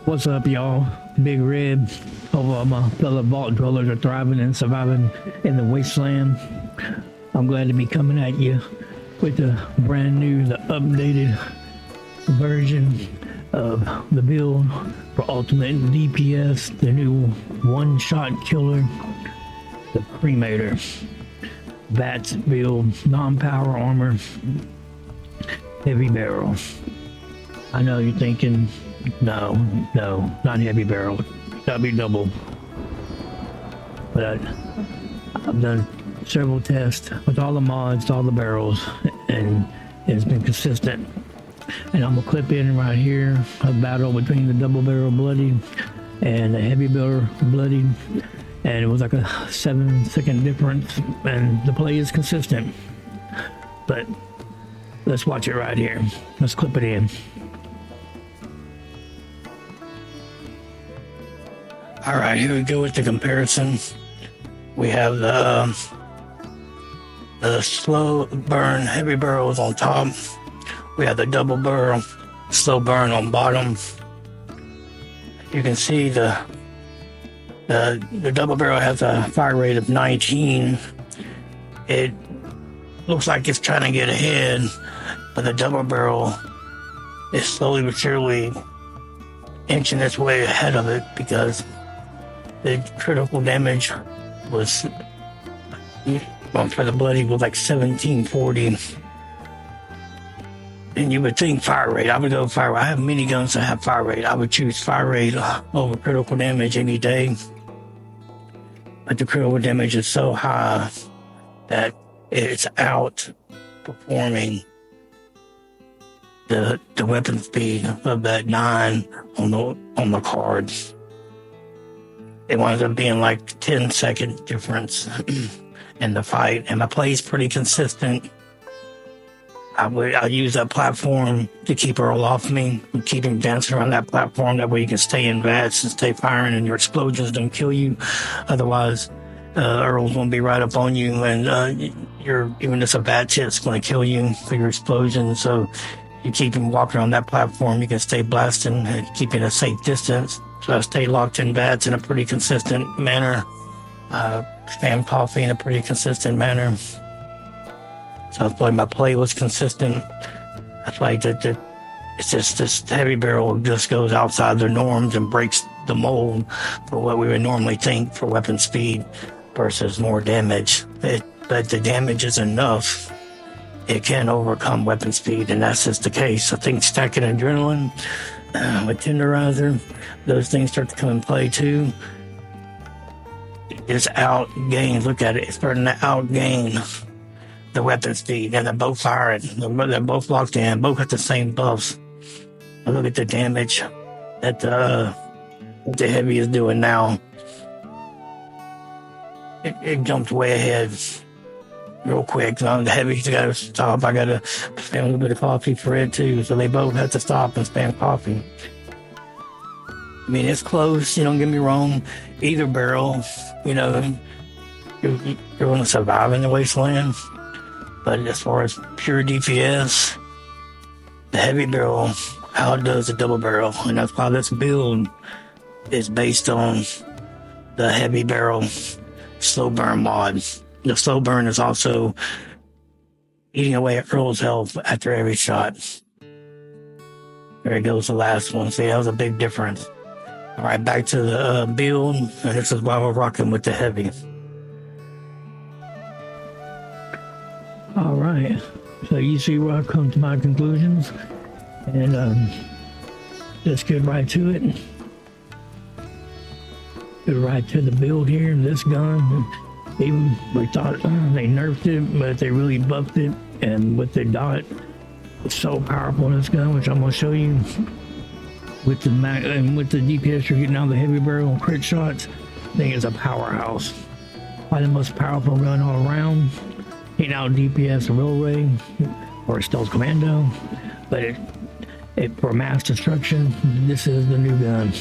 What's up, y'all? Big Red. Hope all my fellow vault dwellers are thriving and surviving in the wasteland. I'm glad to be coming at you with the brand new, the updated version of the build for ultimate DPS, the new one-shot killer, the Cremator. Bats build, non-power armor, heavy barrel. I know you're thinking, no, not heavy barrel. Gotta be double. But I've done several tests with all the mods, all the barrels, and it's been consistent. And I'm gonna clip in right here a battle between the double barrel bloody and the heavy barrel bloody, and it was like a 7-second difference, and the play is consistent. But let's watch it right here. Let's clip it in. All right, here we go with the comparison. We have the slow burn heavy barrels on top. We have the double barrel slow burn on bottom. You can see the double barrel has a fire rate of 19. It looks like it's trying to get ahead, but the double barrel is slowly but surely inching its way ahead of it because the critical damage was, well, for the bloody was like 1740. And you would think fire rate. I would go fire rate. I have miniguns that have fire rate. I would choose fire rate over critical damage any day. But the critical damage is so high that it's outperforming the weapon speed of that 9 on the cards. It winds up being like 10-second difference in the fight, and my play is pretty consistent. I'll use that platform to keep Earl off me, and keep him dancing around that platform. That way you can stay in vats and stay firing, and your explosions don't kill you. Otherwise, Earl's gonna be right up on you, and even if a vat hit's gonna kill you for your explosion. So you keep him walking on that platform, you can stay blasting and keep it a safe distance. So I stay locked in vats in a pretty consistent manner. Spam coffee in a pretty consistent manner. So that's why my play was consistent. That's why it's just this heavy barrel just goes outside the norms and breaks the mold for what we would normally think for weapon speed versus more damage. But the damage is enough. It can overcome weapon speed, and that's just the case. I think stacking adrenaline with tenderizer, those things start to come in play too. It's outgained. Look at it. It's starting to outgain the weapon speed, and they're both firing. They're both locked in. Both got the same buffs. Look at the damage that the heavy is doing now. It jumped way ahead real quick. So the heavy's got to stop. I got to spam a little bit of coffee for it too. So they both have to stop and spam coffee. I mean, it's close. Don't get me wrong. Either barrel, you're going to survive in the wasteland. But as far as pure DPS, the heavy barrel outdoes the double barrel. And that's why this build is based on the heavy barrel slow burn mod. The slow burn is also eating away at Earl's health after every shot. There goes the last one. See, that was a big difference. All right, back to the build. And this is why we're rocking with the heavy. All right, so you see where I've come to my conclusions, and let's get right to it. Get right to the build here. This gun, even we thought they nerfed it, but they really buffed it, and with the dot, it's so powerful in this gun, which I'm gonna show you. With the and with the DPS you're getting out of the heavy barrel and crit shots, I think it's a powerhouse. Probably the most powerful gun all around. Ain't out DPS railway or stealth commando, but for mass destruction, this is the new gun.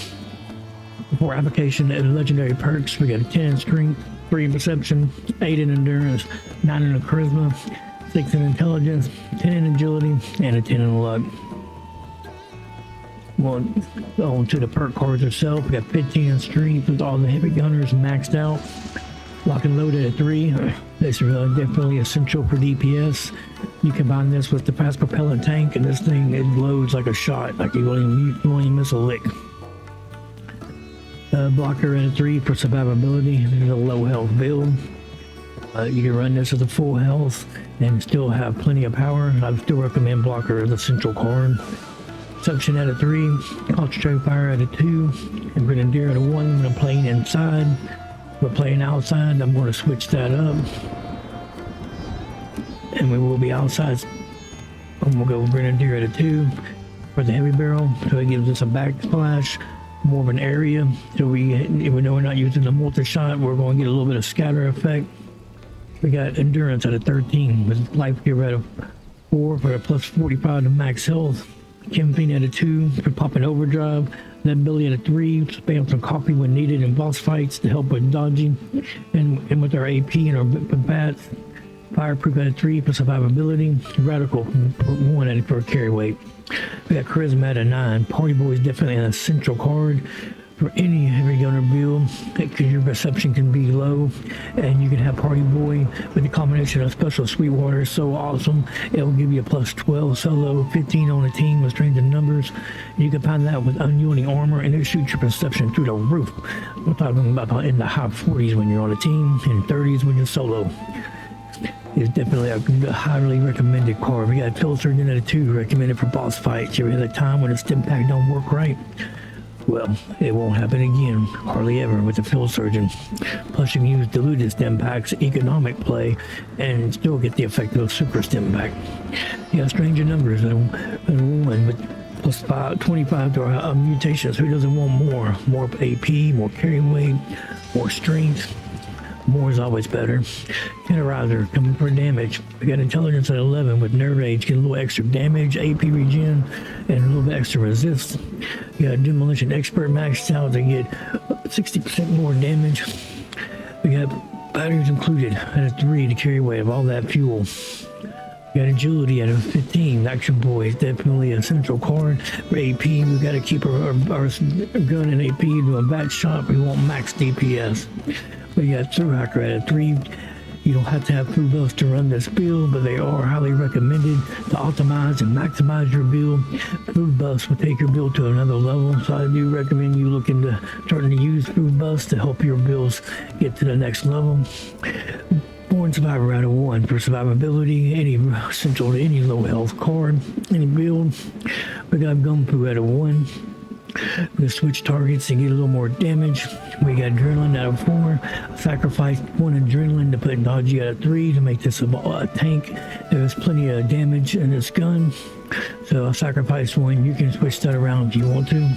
For application of legendary perks, we got a 10 in strength, 3 in perception, 8 in endurance, 9 in charisma, 6 in intelligence, 10 in agility, and a 10 in luck. On to the perk cards itself. We got 15 in strength with all the heavy gunners maxed out. Lock and load at a 3. This is definitely essential for DPS. You combine this with the fast propellant tank, and this thing, it loads like a shot. Like you won't even miss a lick. Blocker at a 3 for survivability. This is a low health build. You can run this as a full health and still have plenty of power. I still recommend blocker as a central card. Suction at a 3, concentrate fire at a 2, and grenadier at a 1 when I'm playing inside. We're playing outside. I'm going to switch that up, and we will be outside. And we'll go grenadier at a 2 for the heavy barrel, so it gives us a backsplash, more of an area. So even though we're not using the multi-shot, we're going to get a little bit of scatter effect. We got endurance at a 13 with life gear at a 4 for a plus 45 to max health. Camping at a 2 for popping overdrive. That Billy at a 3, spam some coffee when needed in boss fights to help with dodging. And with our AP and our bats. Fireproof at a 3 for survivability. Radical 1 at for carry weight. We got Charisma at a 9. Party Boy is definitely an essential card for any heavy gunner build, because your perception can be low, and you can have Party Boy with the combination of Special Sweetwater is so awesome. It will give you a plus 12 solo, 15 on a team with strength and numbers. You can find that with unyielding armor, and it shoots your perception through the roof. We're talking about in the high 40s when you're on a team, and 30s when you're solo. It's definitely a highly recommended card. We got Field Surgeon at a 2, recommended for boss fights. You ever had a time when a stim pack don't work right? Well, it won't happen again, hardly ever, with the Field Surgeon. Plus, you can use diluted stim packs, economic play, and still get the effect of a super stim pack. You got Stranger Numbers and 1 with plus 25 to our mutations. Who doesn't want more? More AP, more carry weight, more strength. More is always better. Terrorizer coming for damage. We got Intelligence at 11 with Nerve Age, get a little extra damage, AP regen, and a little bit extra resist. You got Demolition Expert maxed out to get 60% more damage. We got batteries included at a 3 to carry weight of all that fuel. We got Agility at a 15. Action Boy is definitely a central card. For AP, we got to keep our gun and AP to a back shot. We want max DPS. We got Through Hacker at a 3. You don't have to have through buffs to run this build, but they are highly recommended to optimize and maximize your build. Food buffs will take your build to another level, so I do recommend you look into starting to use food buffs to help your builds get to the next level. Born Survivor out of 1 for survivability, any essential to any low health card, any build. We got Gunpoo out of 1. We switch targets and get a little more damage. We got Adrenaline out of 4. Sacrifice 1 Adrenaline to put Dodgy out of 3 to make this a tank. There's plenty of damage in this gun, so I sacrifice 1. You can switch that around if you want to.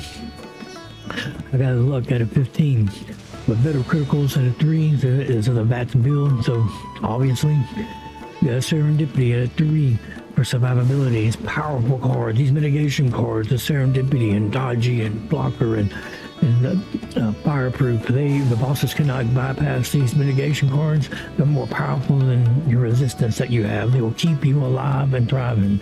I got Luck out of 15. With better criticals at a 3, so it is a VATS build, so obviously. We got Serendipity at a 3. For survivability, it's powerful cards. These mitigation cards, the Serendipity and Dodgy and Blocker and Fireproof, the bosses cannot bypass these mitigation cards. They're more powerful than your resistance that you have. They will keep you alive and thriving,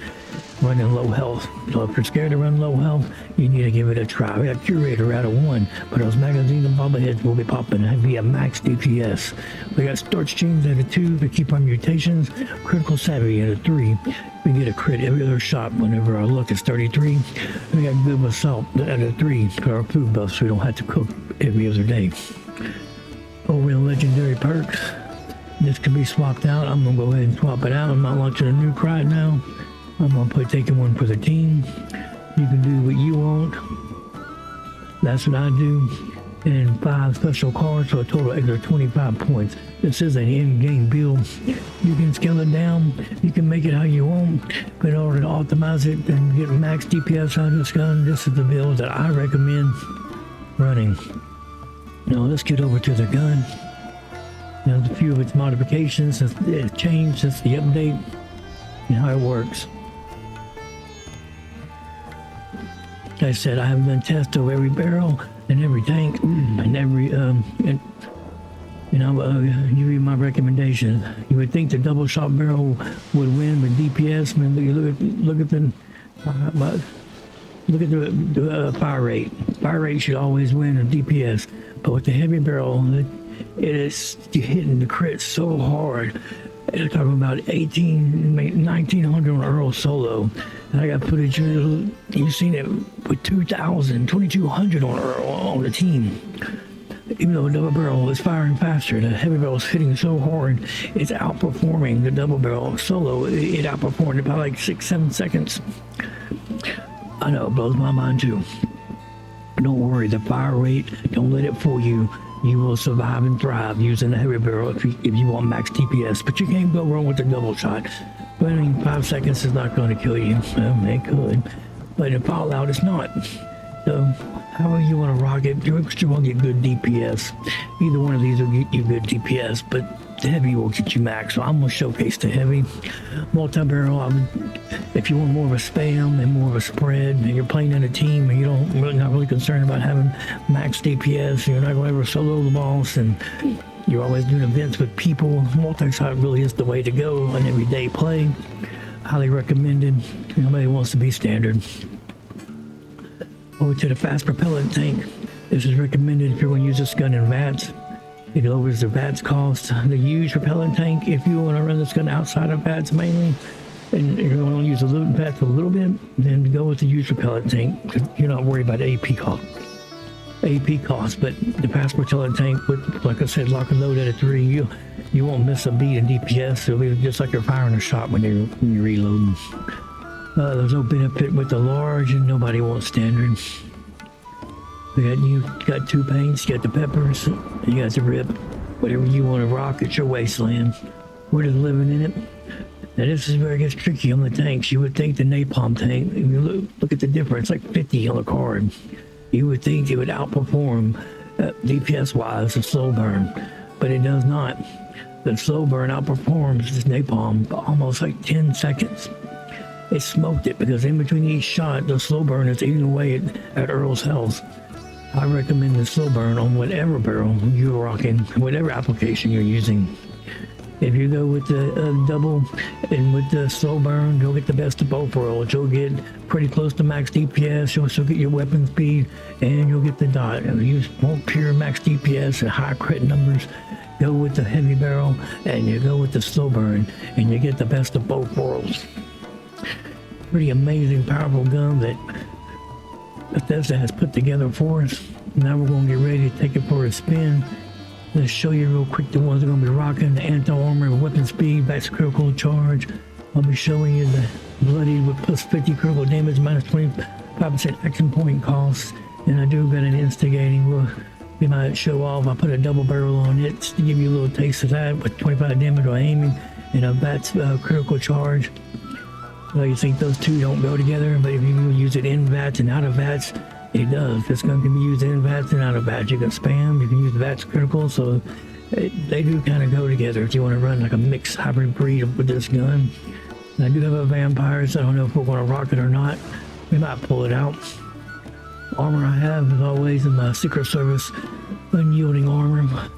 running low health. So if you're scared to run low health, you need to give it a try. We got Curator out of 1, but those magazines and bobbleheads will be popping via max DPS. We got Starch Chains at a 2 to keep our mutations. Critical Savvy at a 3. We get a crit every other shot whenever our luck is 33. We got Good Assault at a 3 for our food buffs, so we don't have to cook every other day. Real legendary perks. This can be swapped out. I'm gonna go ahead and swap it out. I'm not launching a new right now. I'm gonna put taking one for the team. You can do what you want. That's what I do. And 5 special cards, so a total extra 25 points. This is an in-game build. You can scale it down. You can make it how you want. But in order to optimize it and get max DPS out of this gun, this is the build that I recommend running. Now let's get over to the gun. Now a few of its modifications. It's changed since the update and how it works. Like I said, I have done tests of every barrel and every tank and every give you my recommendations. You would think the double shot barrel would win with DPS. I mean, look at the Look at the fire rate. Fire rate should always win a DPS, but with the heavy barrel, it is hitting the crit so hard. They're talking about 1900 on Earl solo. And I got footage, you've seen it with 2200 on Earl on the team. Even though the double barrel is firing faster, the heavy barrel is hitting so hard, it's outperforming the double barrel solo. It outperformed it by like 6-7 seconds. I know, it blows my mind too. Don't worry, the fire rate, don't let it fool you. You will survive and thrive using the heavy barrel if you want max DPS, but you can't go wrong with the double shot. But I mean, 5 seconds is not going to kill you. It could, but in Fallout, it's not. So, however you want to rock it, you're still going to get good DPS. Either one of these will get you good DPS, but the heavy will get you max. So I'm going to showcase the heavy. Multi-barrel, if you want more of a spam and more of a spread, and you're playing in a team and you're not really concerned about having max DPS, you're not going to ever solo the boss, and you're always doing events with people, multi-shot really is the way to go on everyday play. Highly recommended. Nobody wants to be standard. Over to the fast propellant tank. This is recommended if you're going to use this gun in VATS. It lowers the VATS cost. The huge propellant tank, if you want to run this gun outside of VATS mainly, and you're going to use the loot VATS a little bit, then go with the huge propellant tank, because you're not worried about AP cost. But the fast propellant tank, with, like I said, lock and load at a 3, you won't miss a beat in DPS. It'll be just like you're firing a shot when you're reloading. There's no benefit with the large, and nobody wants standard. You got 2 paints, you got the peppers, and you got the rip. Whatever you want to rock, it's your wasteland. We're just living in it. Now this is where it gets tricky on the tanks. You would think the napalm tank, if you look at the difference, like 50 on the card. You would think it would outperform DPS-wise the slow burn, but it does not. The slow burn outperforms this napalm by almost like 10 seconds. It smoked it because in between each shot, the slow burn is eating away at Earl's health. I recommend the slow burn on whatever barrel you're rocking, whatever application you're using. If you go with the double and with the slow burn, you'll get the best of both worlds. You'll get pretty close to max DPS, you'll still get your weapon speed, and you'll get the dot. And if you want pure max DPS and high crit numbers, go with the heavy barrel and you go with the slow burn, and you get the best of both worlds. Pretty amazing, powerful gun that Bethesda has put together for us. Now we're going to get ready to take it for a spin. Let's show you real quick the ones that are going to be rocking. The anti-armor, weapon speed, max critical charge. I'll be showing you the bloodied with plus 50 critical damage, minus 25% action point cost. And I do got an instigating. We might show off. I put a double barrel on it to give you a little taste of that with 25 damage while aiming and a VATS critical charge. You think those two don't go together, but if you use it in VATS and out of VATS, it does. This gun can be used in VATS and out of VATS. You can spam, you can use VATS critical, so they do kind of go together if you want to run like a mixed hybrid breed with this gun. And I do have a vampire, so I don't know if we're going to rock it or not. We might pull it out. Armor I have, as always, in my Secret Service unyielding armor.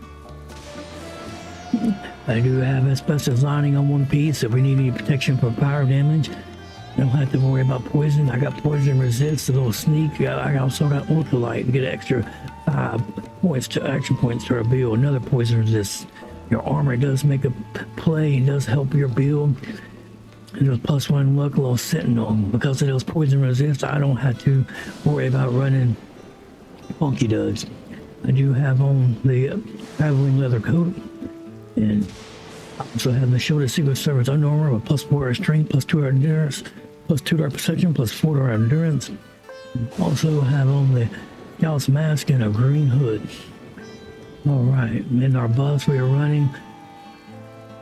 I do have asbestos lining on one piece if we need any protection from fire damage. Don't have to worry about poison. I got poison resist, a little sneak. I also got ultralight and get extra 5 points to action points to our build. Another poison resist. Your armor does make a play and does help your build. And there's +1 luck, a little sentinel. Because of those poison resist, I don't have to worry about running funky duds. I do have on the traveling leather coat. And I also have the Shoulder Secret Service Under Armor with +4 strength, +2 endurance, +2 perception, +4 endurance. Also have on the Scout's mask and a green hood. Alright, in our buffs we are running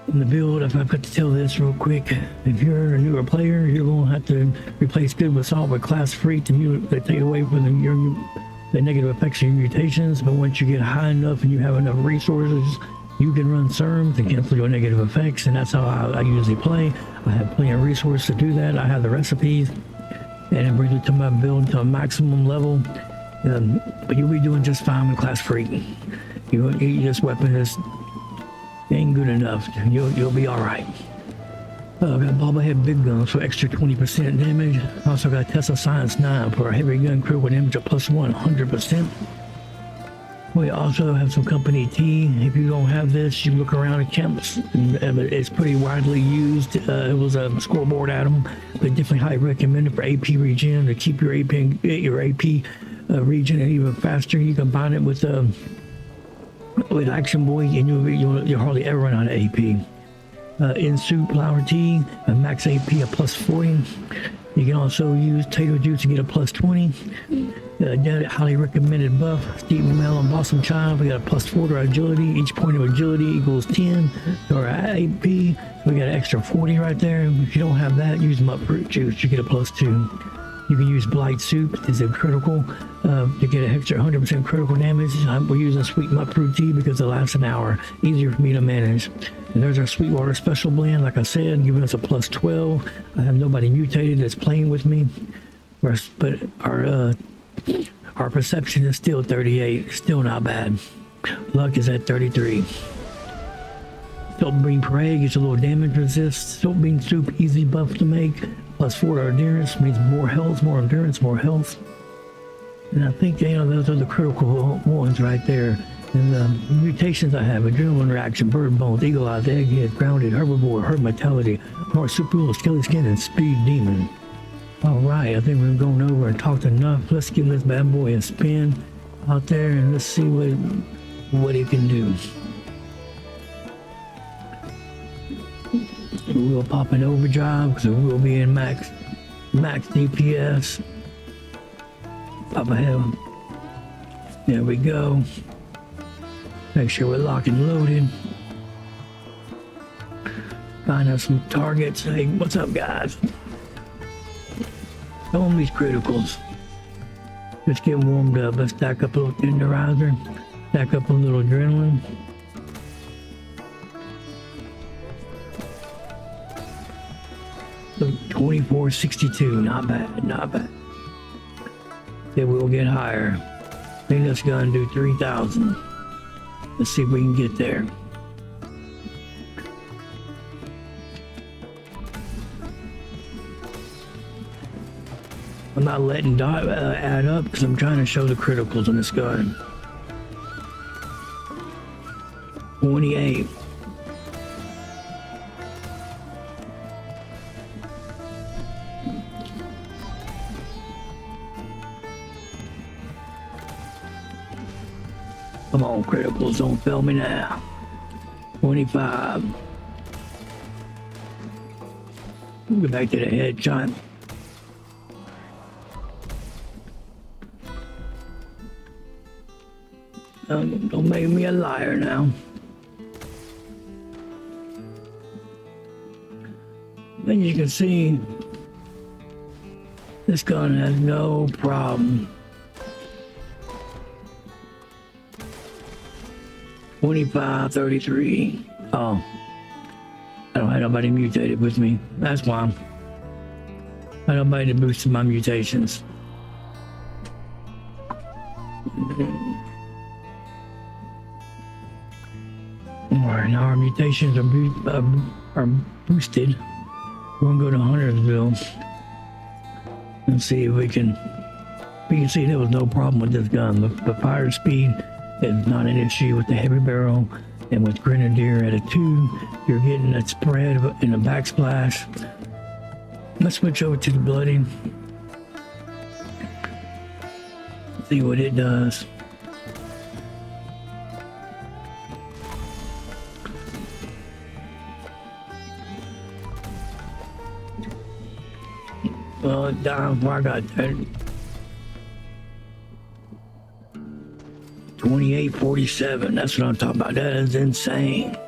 in the build. If I've got to tell this real quick, if you're a newer player, you're going to have to replace good with solid with class free to take away from the negative effects of your mutations. But once you get high enough and you have enough resources, you can run serums to cancel your negative effects, and that's how I usually play. I have plenty of resources to do that. I have the recipes, and it brings it to my build to a maximum level. But you'll be doing just fine with class free. This weapon ain't good enough. You'll be all right. I got bobblehead big guns for extra 20% damage. Also got Tesla Science 9 for a heavy gun critical damage of plus 100%. We also have some company T. If you don't have this, you look around at camps. It's pretty widely used. It was a scoreboard item, but definitely highly recommended for AP regen to keep your AP regen even faster. You combine it with Action Boy, and you'll hardly ever run out of AP. In Soup Flour Tea, a max AP of plus 40. You can also use Tato Juice to get a plus 20. Highly recommended buff. Steven Melon Blossom Child, we got a plus 4 to our agility. Each point of agility equals 10 to our AP. So we got an extra 40 right there. If you don't have that, use Mutfruit Juice to get a plus 2. You can use Blight Soup as a critical to get an extra 100% critical damage. We're using Sweet Mutfruit Tea because it lasts an hour. Easier for me to manage. And there's our Sweetwater Special Blend, like I said, giving us a plus 12. I have nobody mutated that's playing with me. But our perception is still 38. Still not bad. Luck is at 33. Salt Bean Parade gets a little damage resist. Salt Bean Soup, easy buff to make. Plus 4 to our endurance means more health, more endurance, more health. And I think, those are the critical ones right there. And the mutations I have: Adrenaline Reaction, Bird Bones, Eagle Eyes, Egghead, Grounded, Herbivore, Herd Vitality, Marsupial, Skelly Skin, and Speed Demon. Alright, I think we've gone over and talked enough. Let's give this bad boy a spin out there and let's see what it can do. We'll pop an overdrive because it will be in max DPS. Pop ahead. There we go. Make sure we're locked and loaded. Find us some targets. Hey, what's up, guys? Show them these criticals. Just get warmed up. Let's stack up a little tenderizer. Stack up a little adrenaline. So 2462, not bad, not bad. Then we'll get higher. I think that's gonna do 3,000. Let's see if we can get there. I'm not letting add up because I'm trying to show the criticals on this gun. 28. Come on, criticals, don't fail me now. 25. Go back to the headshot. Don't make me a liar now. Then you can see this gun has no problem. 25, 33. Oh, I don't have nobody mutated with me. That's why. I have nobody to boost my mutations. Alright, now our mutations are boosted. We're gonna go to Huntersville and see if we can see there was no problem with this gun. The fire speed is not an issue with the heavy barrel, and with Grenadier at a 2, you're getting that spread in a backsplash. Let's switch over to the Bloody. See what it does. Well, down where I got that. 2847, that's what I'm talking about. That is insane.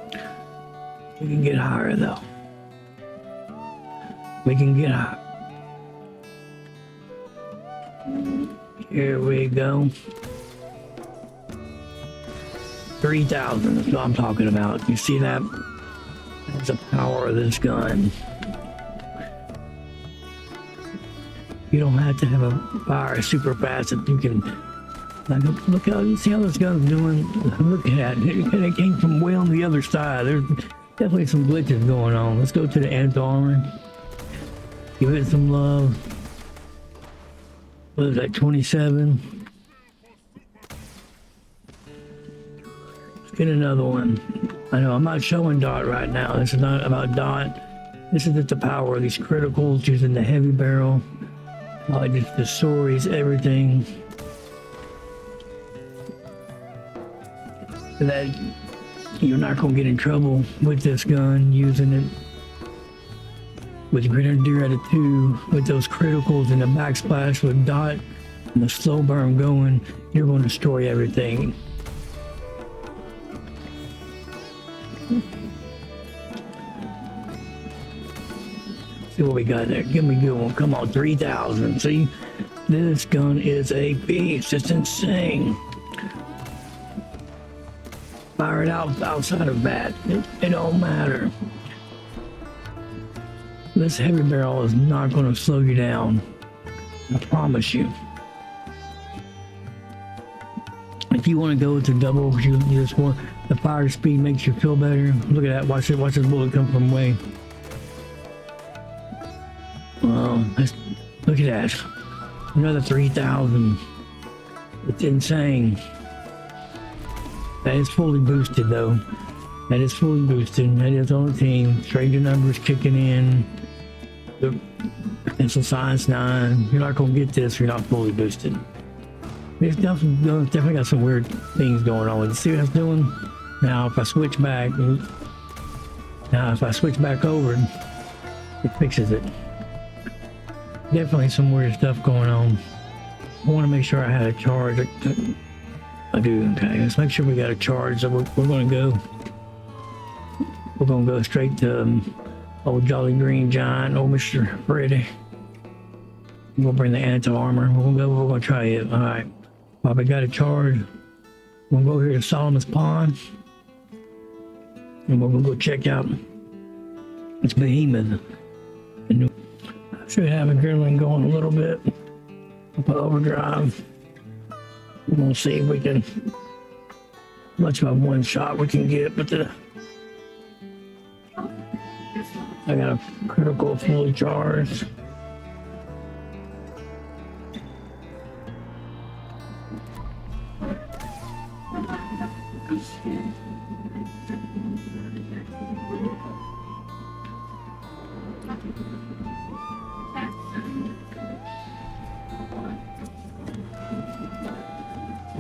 We can get higher though. We can get higher. Here we go. 3,000, that's what I'm talking about. You see that? That's the power of this gun. You don't have to have a fire super fast that you can. Like, look how, you see how this gun's doing? Look at it. It came from way on the other side. Definitely some glitches going on. Let's go to the ant armor. Give it some love. What is that, 27? Let's get another one. I know I'm not showing Dot right now. This is not about Dot. This is just the power of these criticals using the heavy barrel. It just destroys everything. That you're not gonna get in trouble with this gun using it with Grenadier at a 2 with those criticals and the backsplash with Dot and the slow burn going. You're gonna destroy everything. See what we got there. Give me a good one. Come on, 3,000. See, this gun is a beast. It's insane. Fire it out outside of that. It don't matter. This heavy barrel is not going to slow you down. I promise you. If you want to go to double, you just want the fire speed makes you feel better. Look at that. Watch it. Watch this bullet come from away. Look at that. Another 3,000. It's insane. That is fully boosted though. That is fully boosted. That is on the team. Stranger numbers kicking in. The pencil science 9. You're not gonna get this if you're not fully boosted. It's definitely got some weird things going on with it. See what I was doing? Now if I switch back over, it fixes it. Definitely some weird stuff going on. I want to make sure I had a charge. I do. Okay, let's make sure we got a charge. So we're going to go straight to old Jolly Green Giant, old Mr. Freddy. We'll bring the anti-armor. We're going to try it. All right. Probably got a charge. We'll go here to Solomon's Pond. And we're going to go check out this behemoth. And should have adrenaline going a little bit. I'll put overdrive. We're gonna see if we can, much of a one shot we can get, but I got a critical fully charged.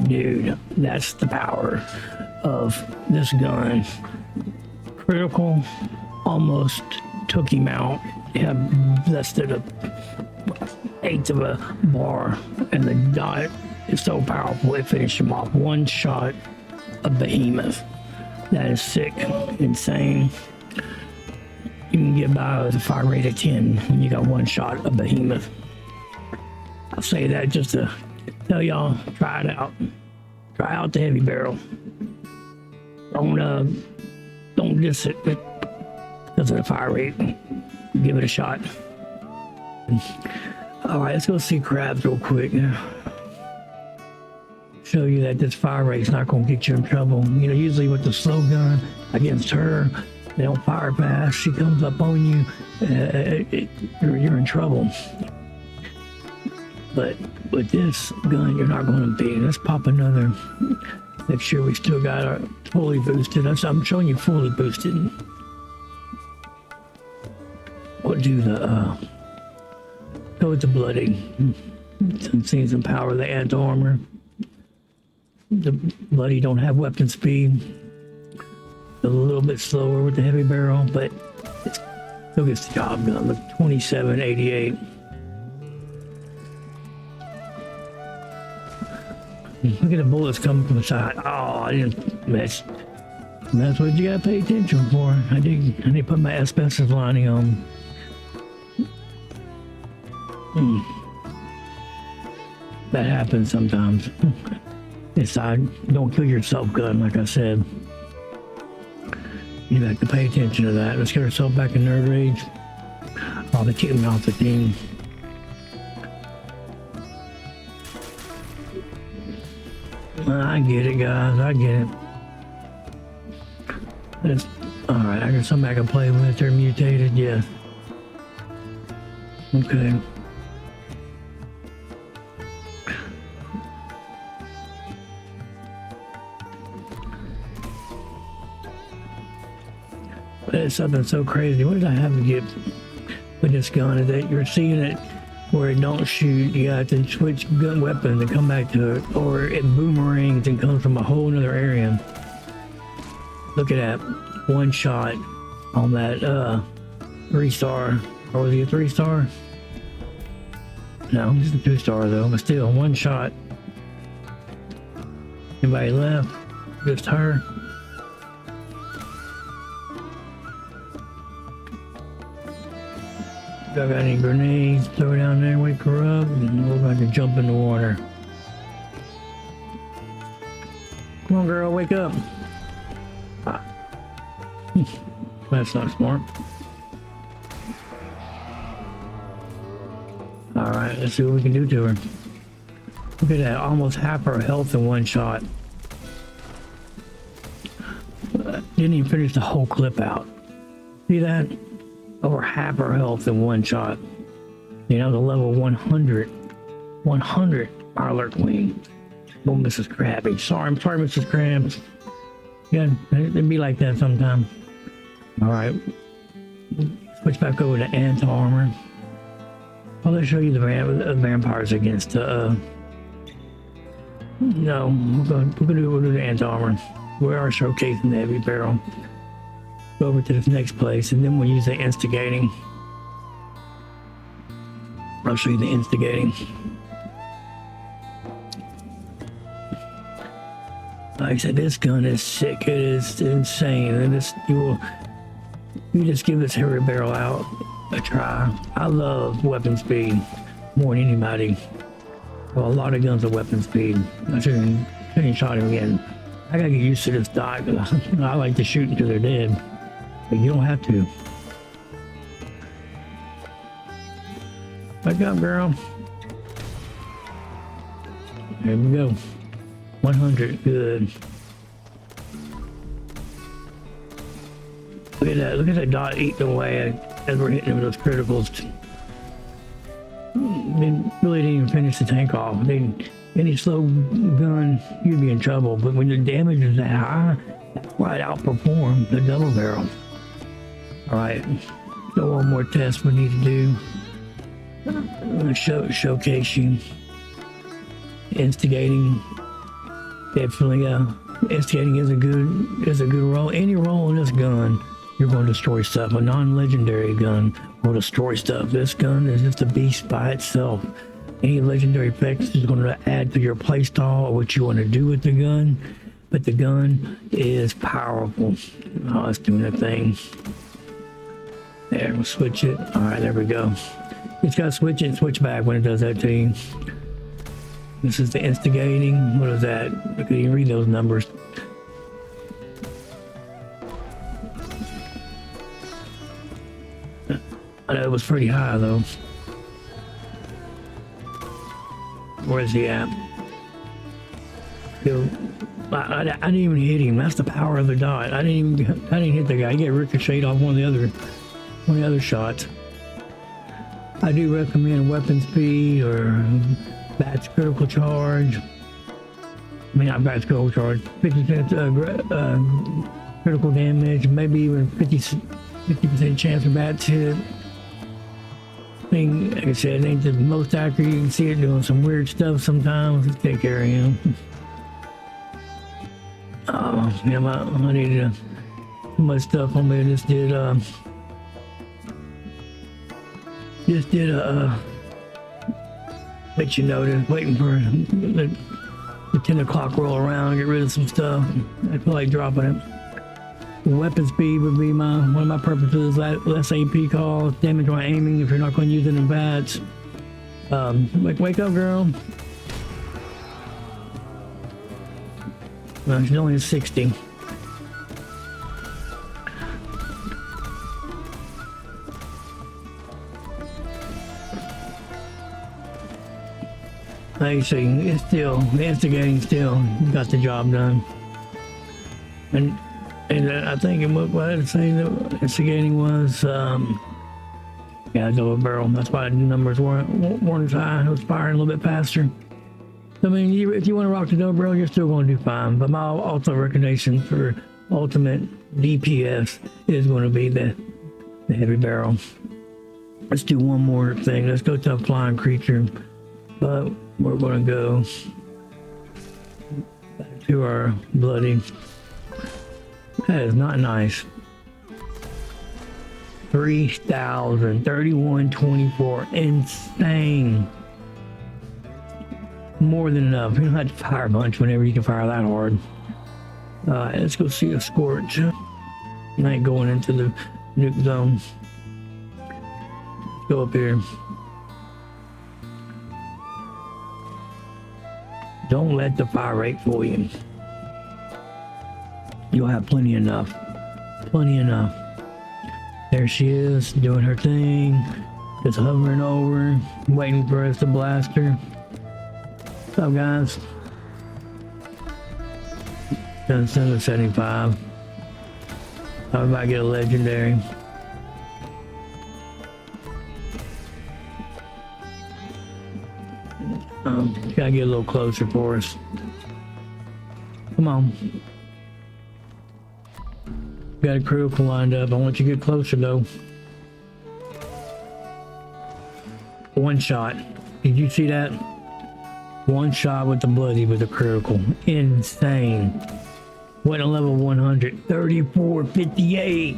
Dude, that's the power of this gun. Critical almost took him out. He had less than an eighth of a bar, and the dot is so powerful it finished him off. One shot of behemoth. That is sick, insane. You can get by with a fire rate of 10 when you got one shot of behemoth. I'll say that just to tell y'all, try it out. Try out the heavy barrel. Don't diss it because of the fire rate. Give it a shot. All right, let's go see crabs real quick. Show you that this fire rate's not going to get you in trouble. You know, usually with the slow gun against her, they don't fire fast. She comes up on you, you're in trouble. But with this gun, you're not going to be. Let's pop another. Make sure we still got our fully boosted. I'm showing you fully boosted. We'll do the go with the bloody. I'm seeing some power of the ant armor. The bloody don't have weapon speed. A little bit slower with the heavy barrel, but it still gets the job done. Look, 2788. Look at the bullets coming from the side. Oh, I didn't miss. And that's what you gotta pay attention for. I did put my asbestos lining on. That happens sometimes. Don't kill yourself gun, like I said. You have to pay attention to that. Let's get ourselves back in Nerd Rage. Oh, they kicked me off the team. I get it, guys. I get it. All right, I got something I can play with. They're mutated, yeah. Okay. But it's something so crazy. What did I have to get with this gun? Is that you're seeing it where it don't shoot, you have to switch gun weapons and come back to it, or it boomerangs and comes from a whole nother area. Look at that, one shot on that 3-star, or was he a 3-star? No, he's a 2-star though, but still, one shot. Anybody left? Just her. Got any grenades? Throw it down there, wake her up, and we're going to jump in the water. Come on, girl, wake up. Ah. That's not smart. Alright, let's see what we can do to her. Look at that, almost half her health in one shot. Didn't even finish the whole clip out. See that? Over half her health in one shot. You know, the level 100. 100 Parlor Queen. Oh, Mrs. Krabby. Sorry, I'm sorry, Mrs. Krabs. Yeah, it'd be like that sometime. Alright. Switch back over to anti-armor. Well, let's show you the vampires against no, we'll do the anti-armor. We are showcasing the heavy barrel. Go over to this next place, and then we'll use the instigating. I'll show you the instigating. Like I said, this gun is sick. It is insane. And you just give this heavy barrel out a try. I love weapon speed more than anybody. Well, a lot of guns are weapon speed. I shouldn't shot him again. I gotta get used to this dot. I like to shoot until they're dead, but you don't have to. Wake up, girl. There we go. 100, good. Look at that dot eating away as we're hitting them with those criticals. They really didn't even finish the tank off. Any slow gun, you'd be in trouble. But when the damage is that high, that's why it outperformed the double barrel. All right, so one more test we need to do. I'm gonna showcase you. Instigating, definitely. Instigating is a good role. Any role in this gun, you're going to destroy stuff. A non-legendary gun will destroy stuff. This gun is just a beast by itself. Any legendary effects is going to add to your playstyle or what you want to do with the gun. But the gun is powerful. Oh, it's doing a thing. There, we'll switch it. All right, there we go. It's got to switch it and switch back when it does that to you. This is the instigating. What is that? I couldn't even read those numbers. I know it was pretty high though. Where's he at? I didn't even hit him. That's the power of the dot. I didn't hit the guy. I get ricocheted off one of the other shots. I do recommend weapon speed or Bat's critical charge. I mean, not Bat's critical charge. 50% critical damage, maybe even 50% chance of Bat's hit. Thing, like I said, it ain't the most accurate. You can see it doing some weird stuff sometimes. Let's take care of him. Oh, yeah, I needed too much stuff on me. Just did a let you notice, waiting for the 10 o'clock roll around, get rid of some stuff. I feel like dropping it. Weapon speed would be one of my purposes. Less AP calls, damage while aiming if you're not going to use it in bats. Wake up, girl. Well, she's only 60. Like you see, the instigating still got the job done. And And I think what I had to say the instigating was, yeah, double barrel. That's why the numbers weren't as high. It was firing a little bit faster. I mean, if you want to rock the double barrel, you're still going to do fine. But my ultimate recommendation for ultimate DPS is going to be the heavy barrel. Let's do one more thing. Let's go to a flying creature. But we're going to go back to our bloody. That is not nice. 3,000, 3124, insane. More than enough. You don't have to fire a bunch whenever you can fire that hard. Let's go see a scorch. I ain't going into the nuke zone. Let's go up here. Don't let the fire rate fool you. You'll have plenty enough. Plenty enough. There she is, doing her thing. Just hovering over, waiting for us to blast her. What's up, guys? Done 775. How about I get a legendary? Gotta get a little closer for us. Come on. Got a critical lined up. I want you to get closer though. One shot. Did you see that? One shot with the bloody with the critical. Insane. Went a level 100. 34, 58.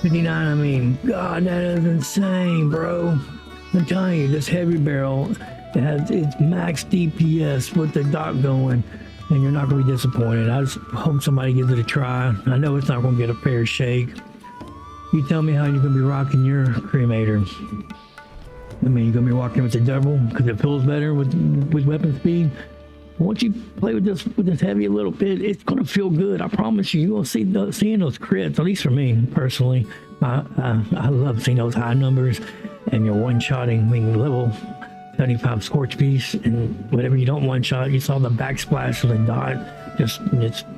59, I mean. God, that is insane, bro. I'm telling you, this heavy barrel, it has its max DPS with the dot going. And you're not going to be disappointed. I just hope somebody gives it a try. I know it's not going to get a fair shake. You tell me how you're going to be rocking your Cremator. I mean, you're going to be rocking with the double because it feels better with weapon speed. Once you play with this heavy a little bit, it's going to feel good. I promise you. You're going to see seeing those crits, at least for me personally. I love seeing those high numbers and you're one-shotting when you level 75 Scorch Beast, and whatever you don't one shot, you saw the backsplash of the dot. Just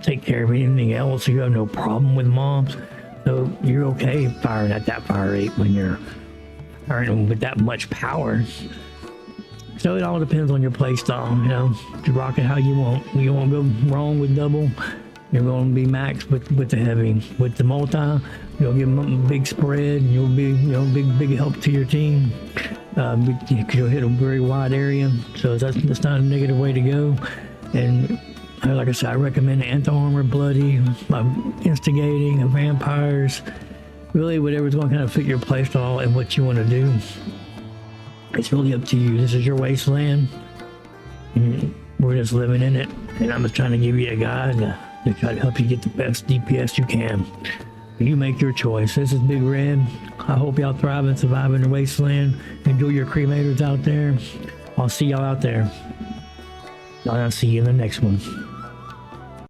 take care of anything else. You have no problem with mobs, so you're okay firing at that fire rate when you're firing with that much power. So it all depends on your play style. You know, you rock it how you want. You won't go wrong with double. You're going to be max with the heavy. With the multi, you'll give them a big spread. And you'll be big help to your team. You'll hit a very wide area, so that's not a negative way to go. And like I said, I recommend anti-armor, bloody, instigating, vampires, really whatever's going to kind of fit your playstyle and what you want to do. It's really up to you. This is your wasteland, and we're just living in it. And I'm just trying to give you a guide to try to help you get the best DPS you can. You make your choice. This is Big Red. I hope y'all thrive and survive in the wasteland. Enjoy your cremators out there. I'll see y'all out there. I'll see you in the next one.